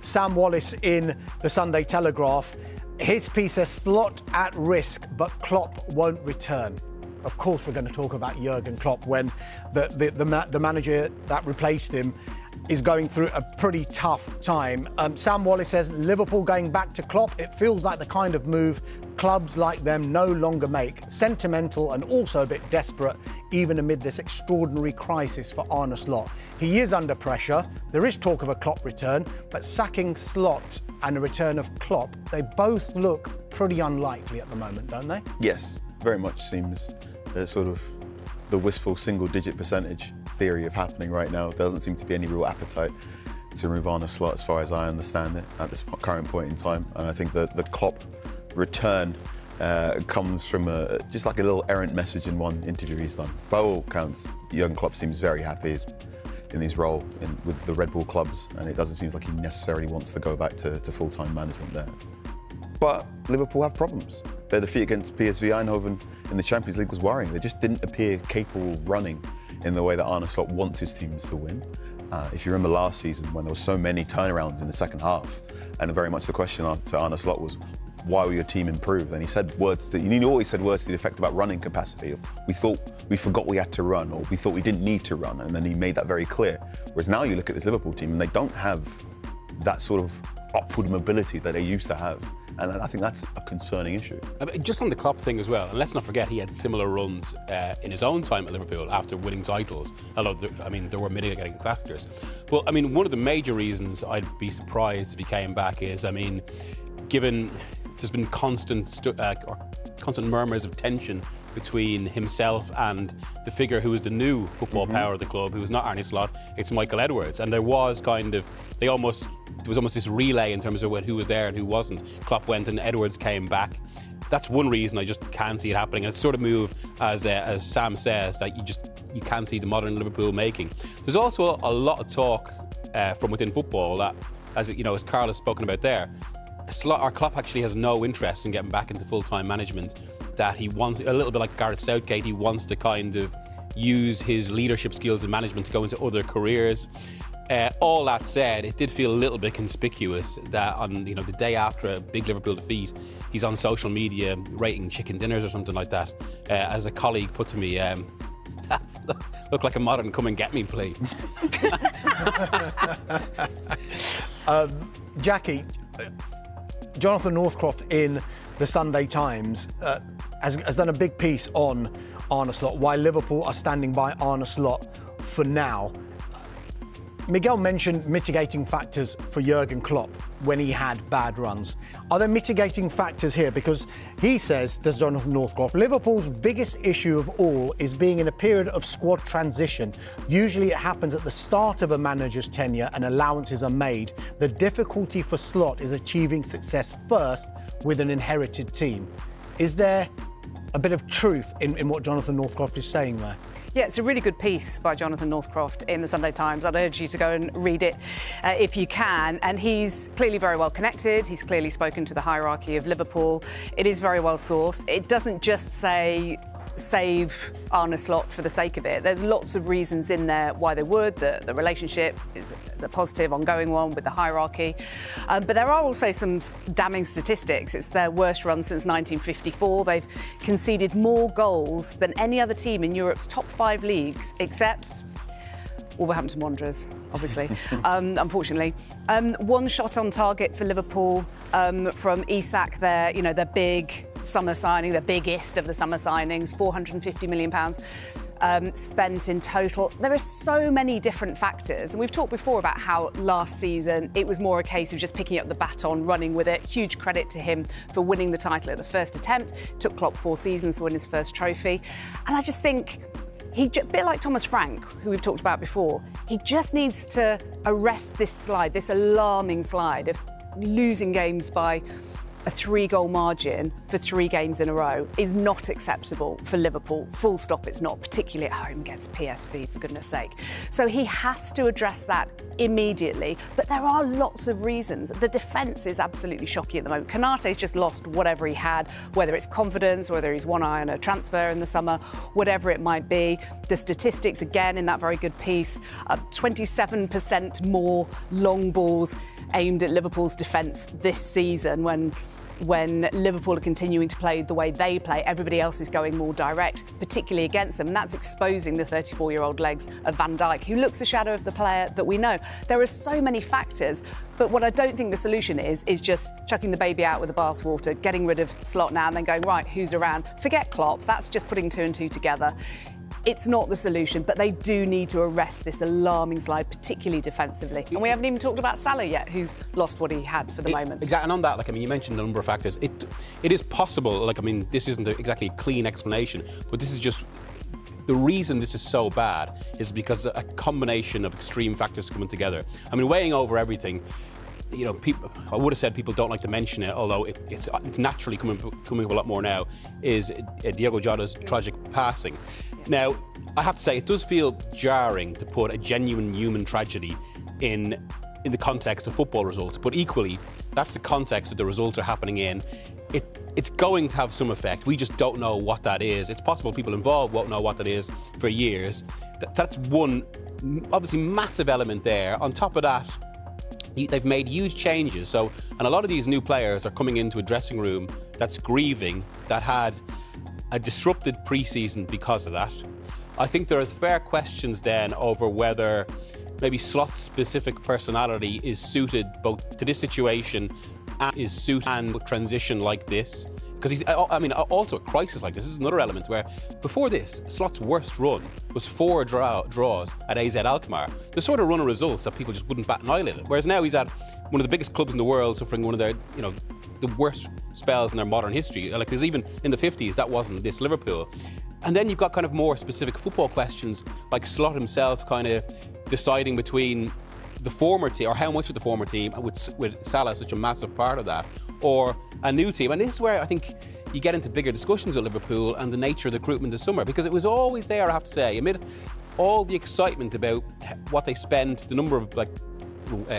Sam Wallace in the Sunday Telegraph. His piece says Slot at risk, but Klopp won't return. Of course, we're going to talk about Jurgen Klopp when the manager that replaced him is going through a pretty tough time. Sam Wallace says Liverpool going back to Klopp, it feels like the kind of move clubs like them no longer make. Sentimental and also a bit desperate, even amid this extraordinary crisis for Arne Slot. He is under pressure. There is talk of a Klopp return, but sacking Slot and the return of Klopp, they both look pretty unlikely at the moment, don't they? Yes, very much seems sort of the wistful single-digit percentage theory of happening right now. There doesn't seem to be any real appetite to remove Arne Slot, as far as I understand it, at this current point in time. And I think that the Klopp return comes from just like a little errant message in one interview he's done. By all accounts, Jurgen Klopp seems very happy in his role with the Red Bull clubs, and it doesn't seem like he necessarily wants to go back to full-time management there. But Liverpool have problems. Their defeat against PSV Eindhoven in the Champions League was worrying. They just didn't appear capable of running in the way that Arne Slot wants his teams to win. If you remember last season, when there were so many turnarounds in the second half, and very much the question to Arne Slot was, why will your team improve? And he said words that, he always said words to the effect about running capacity, of we forgot we had to run, or we thought we didn't need to run, and then he made that very clear. Whereas now you look at this Liverpool team and they don't have that sort of upward mobility that they used to have. And I think that's a concerning issue. Just on the Klopp thing as well, and let's not forget he had similar runs in his own time at Liverpool after winning titles. Although, there were mitigating factors. But, one of the major reasons I'd be surprised if he came back is, given there's been constant murmurs of tension between himself and the figure who is the new football power of the club, who is not Arne Slot, it's Michael Edwards. And there was there was almost this relay in terms of who was there and who wasn't. Klopp went and Edwards came back. That's one reason I just can't see it happening. And it's sort of move, as Sam says, that you can't see the modern Liverpool making. There's also a lot of talk from within football that, as Carl has spoken about there, Klopp actually has no interest in getting back into full-time management, that he wants, a little bit like Gareth Southgate, he wants to kind of use his leadership skills and management to go into other careers. All that said, it did feel a little bit conspicuous that on the day after a big Liverpool defeat, he's on social media rating chicken dinners or something like that. As a colleague put to me, look like a modern come and get me plea. Jackie, Jonathan Northcroft in the Sunday Times has done a big piece on Arne Slot, why Liverpool are standing by Arne Slot for now. Miguel mentioned mitigating factors for Jurgen Klopp when he had bad runs. Are there mitigating factors here? Because he says, does Jonathan Northcroft, Liverpool's biggest issue of all is being in a period of squad transition. Usually it happens at the start of a manager's tenure and allowances are made. The difficulty for Slot is achieving success first with an inherited team. Is there a bit of truth in what Jonathan Northcroft is saying there? Yeah, it's a really good piece by Jonathan Northcroft in the Sunday Times. I'd urge you to go and read it if you can. And he's clearly very well connected. He's clearly spoken to the hierarchy of Liverpool. It is very well sourced. It doesn't just say save Arne Slot for the sake of it. There's lots of reasons in there why they would. The relationship is a positive, ongoing one with the hierarchy. But there are also some damning statistics. It's their worst run since 1954. They've conceded more goals than any other team in Europe's top 5 leagues, except Wolverhampton Wanderers, obviously, unfortunately. One shot on target for Liverpool from Isak, their big summer signing, the biggest of the summer signings, £450 million spent in total. There are so many different factors. And we've talked before about how last season it was more a case of just picking up the baton, running with it. Huge credit to him for winning the title at the first attempt. Took Klopp 4 seasons to win his first trophy. And I just think a bit like Thomas Frank, who we've talked about before, he just needs to arrest this slide, this alarming slide of losing games by a 3-goal margin for 3 games in a row is not acceptable for Liverpool. Full stop, it's not, particularly at home against PSV, for goodness sake. So he has to address that immediately. But there are lots of reasons. The defence is absolutely shocking at the moment. Konate's just lost whatever he had, whether it's confidence, whether he's one eye on a transfer in the summer, whatever it might be. The statistics, again, in that very good piece, 27% more long balls aimed at Liverpool's defence this season when Liverpool are continuing to play the way they play. Everybody else is going more direct, particularly against them. And that's exposing the 34-year-old legs of Van Dijk, who looks a shadow of the player that we know. There are so many factors, but what I don't think the solution is just chucking the baby out with the bathwater, getting rid of Slot now and then going, right, who's around? Forget Klopp, that's just putting 2 and 2 together. It's not the solution, but they do need to arrest this alarming slide, particularly defensively. And we haven't even talked about Salah yet, who's lost what he had for the moment. Exactly, and on that, you mentioned a number of factors. It is possible, this isn't exactly a clean explanation, but this is just the reason this is so bad is because a combination of extreme factors coming together. Weighing over everything. People, I would have said people don't like to mention it, although it's naturally coming up a lot more now, is Diogo Jota's tragic passing. Now, I have to say, it does feel jarring to put a genuine human tragedy in the context of football results, but equally, that's the context that the results are happening in. It's going to have some effect. We just don't know what that is. It's possible people involved won't know what that is for years. That's one, obviously, massive element there. On top of that, they've made huge changes. And a lot of these new players are coming into a dressing room that's grieving, that had a disrupted pre-season because of that. I think there is fair questions then over whether maybe Slot's specific personality is suited both to this situation and transition like this. Because he's, also a crisis like this is another element where before this, Slot's worst run was 4 draws at AZ Alkmaar. The sort of run of results that people just wouldn't bat an eyelid at. Whereas now he's at one of the biggest clubs in the world, suffering one of their, the worst spells in their modern history. Because even in the 50s, that wasn't this Liverpool. And then you've got kind of more specific football questions, like Slot himself kind of deciding between the former team, or how much of the former team, with Salah such a massive part of that, or a new team. And this is where I think you get into bigger discussions with Liverpool and the nature of the recruitment this summer, because it was always there, I have to say, amid all the excitement about what they spent, the number of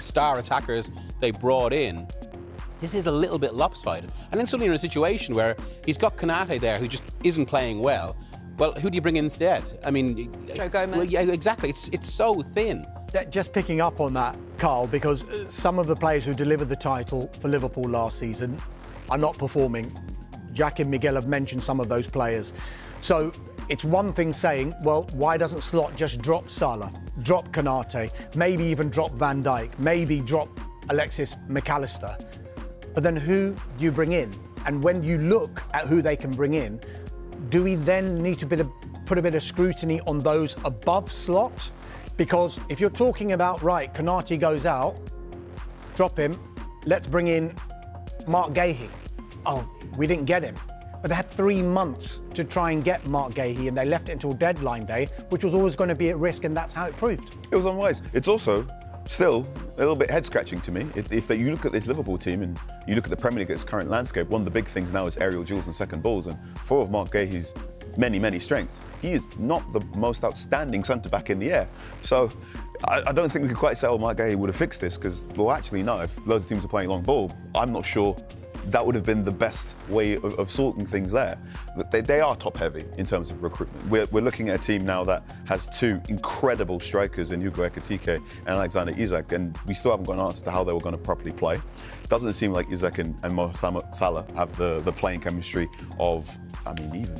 star attackers they brought in. This is a little bit lopsided. And then suddenly you're in a situation where he's got Konate there who just isn't playing well. Well, who do you bring in instead? Joe Gomez. Well, yeah, exactly. It's so thin. Just picking up on that, Carl, because some of the players who delivered the title for Liverpool last season are not performing. Jack and Miguel have mentioned some of those players. So it's one thing saying, well, why doesn't Slot just drop Salah, drop Konate, maybe even drop Van Dijk, maybe drop Alexis McAllister? But then who do you bring in? And when you look at who they can bring in, do we then need to put a bit of scrutiny on those above Slot? Because if you're talking about, right, Konate goes out, drop him, let's bring in Mark Gahey. Oh, we didn't get him. But they had 3 months to try and get Mark Gahey, and they left it until deadline day, which was always going to be at risk, and that's how it proved. It was unwise. It's also still a little bit head-scratching to me. If you look at this Liverpool team and you look at the Premier League, its current landscape, one of the big things now is aerial duels and second balls, and for of Mark Gahey's many, many strengths, he is not the most outstanding centre-back in the air. So I don't think we could quite say, oh, Mark Gahey would have fixed this, because, well, actually, no, if loads of teams are playing long ball, I'm not sure that would have been the best way of sorting things there. They are top-heavy in terms of recruitment. We're looking at a team now that has 2 incredible strikers in Hugo Ekitike and Alexander Isak, and we still haven't got an answer to how they were going to properly play. Doesn't seem like Isak and Mo Salah have the playing chemistry of, even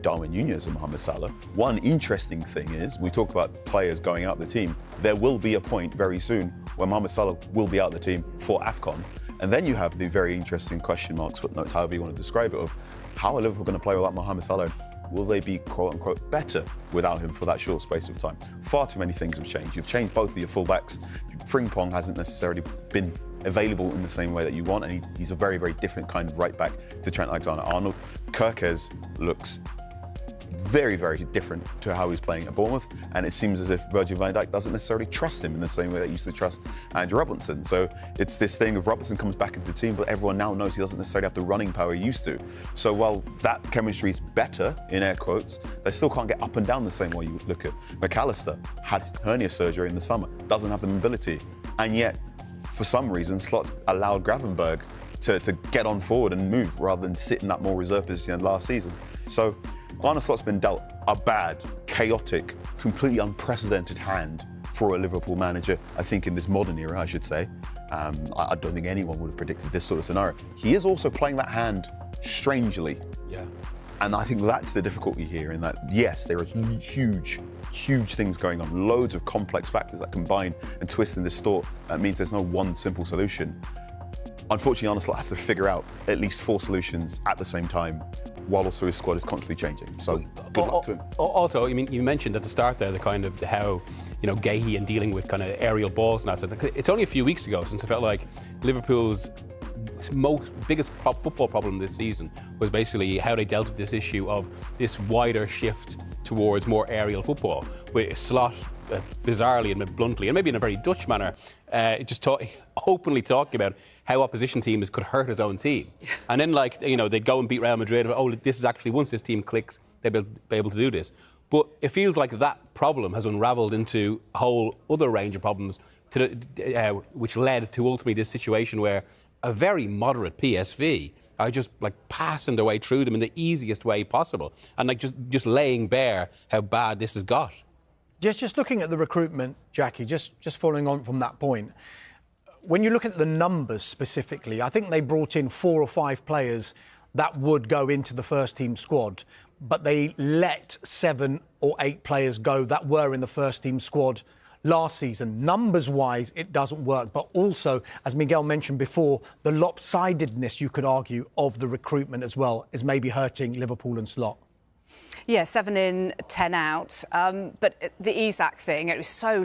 Darwin Núñez and Mohamed Salah. One interesting thing is, we talk about players going out the team. There will be a point very soon where Mohamed Salah will be out the team for AFCON. And then you have the very interesting question marks, footnotes, however you want to describe it, of how are Liverpool going to play without Mohamed Salah? Will they be, quote-unquote, better without him for that short space of time? Far too many things have changed. You've changed both of your fullbacks. Frimpong hasn't necessarily been available in the same way that you want, and he's a very, very different kind of right-back to Trent Alexander-Arnold. Kerkez looks very, very different to how he's playing at Bournemouth, and it seems as if Virgil van Dijk doesn't necessarily trust him in the same way that he used to trust Andrew Robertson. So it's this thing of Robertson comes back into the team, but everyone now knows he doesn't necessarily have the running power he used to. So while that chemistry is better, in air quotes, they still can't get up and down the same way you look at McAllister, had hernia surgery in the summer, doesn't have the mobility, and yet, for some reason, Slot's allowed Gravenberch to get on forward and move rather than sit in that more reserve position last season. So Arne Slot's been dealt a bad, chaotic, completely unprecedented hand for a Liverpool manager, I think in this modern era, I should say. I don't think anyone would have predicted this sort of scenario. He is also playing that hand strangely. Yeah. And I think that's the difficulty here, in that, yes, there are huge things going on, loads of complex factors that combine and twist in this thought. That means there's no one simple solution. Unfortunately, Arne Slot has to figure out at least 4 solutions at the same time, while also his squad is constantly changing. So good luck to him. Also, I mean, you mentioned at the start there the kind of how, you know, Gahey and dealing with kind of aerial balls and that. It's only a few weeks ago since I felt like Liverpool's biggest football problem this season was basically how they dealt with this issue of this wider shift towards more aerial football, with Slot bizarrely and bluntly, and maybe in a very Dutch manner, openly talking about how opposition teams could hurt his own team. And then, like, you know, they'd go and beat Real Madrid. Oh, this is actually, once this team clicks, they'll be able to do this. But it feels like that problem has unravelled into a whole other range of problems, which led to ultimately this situation where a very moderate PSV are just like passing their way through them in the easiest way possible, and like just laying bare how bad this has got. Just looking at the recruitment, Jackie, just following on from that point, when you look at the numbers specifically, I think they brought in 4 or 5 players that would go into the first team squad, but they let 7 or 8 players go that were in the first team squad last season. Numbers-wise, it doesn't work. But also, as Miguel mentioned before, the lopsidedness, you could argue, of the recruitment as well is maybe hurting Liverpool and Slot. Yeah, 7 in, 10 out. But the Isak thing, it was so